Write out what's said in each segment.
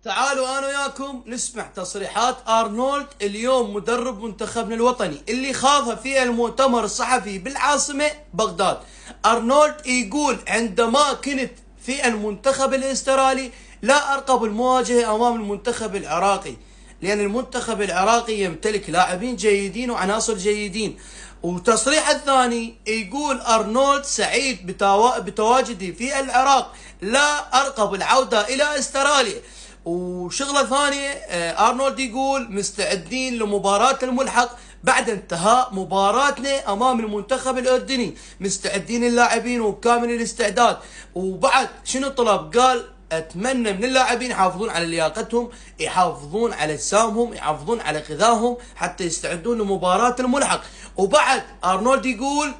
تعالوا انا وياكم نسمع تصريحات ارنولد اليوم مدرب منتخبنا الوطني اللي خاضها في المؤتمر الصحفي بالعاصمة بغداد. ارنولد يقول عندما كنت في المنتخب الاسترالي لا ارقب المواجهة امام المنتخب العراقي، لان المنتخب العراقي يمتلك لاعبين جيدين وعناصر جيدين. وتصريح الثاني يقول ارنولد سعيد بتواجدي في العراق، لا ارقب العودة الى استراليا. وشغله ثانيه ارنولد يقول مستعدين لمباراه الملحق بعد انتهاء مباراتنا امام المنتخب الاردني، مستعدين اللاعبين وكامل الاستعداد. وبعد شنو طلب؟ قال اتمنى من اللاعبين يحافظون على لياقتهم، يحافظون على اجسامهم، يحافظون على غذائهم حتى يستعدون لمباراه الملحق. وبعد ارنولد يقول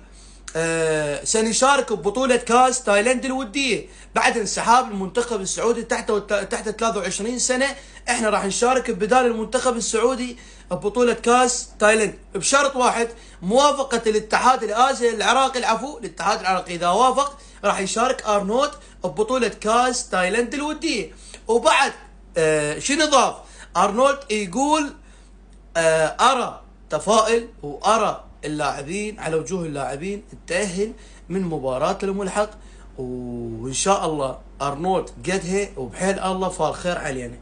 سنشارك ببطولة كاس تايلاند الودية بعد انسحاب المنتخب السعودي تحت 23 سنة. احنا راح نشارك بدال المنتخب السعودي ببطولة كاس تايلاند بشرط واحد، موافقة الاتحاد الآسيوي العراقي، الاتحاد العراقي اذا وافق راح يشارك ارنولد ببطولة كاس تايلاند الودية. وبعد شنو ضاف ارنولد؟ يقول ارى تفائل وارى اللاعبين على وجوه اللاعبين التأهل من مباراة الملحق، وإن شاء الله أرنولد قدها وبحيل الله فالخير علينا.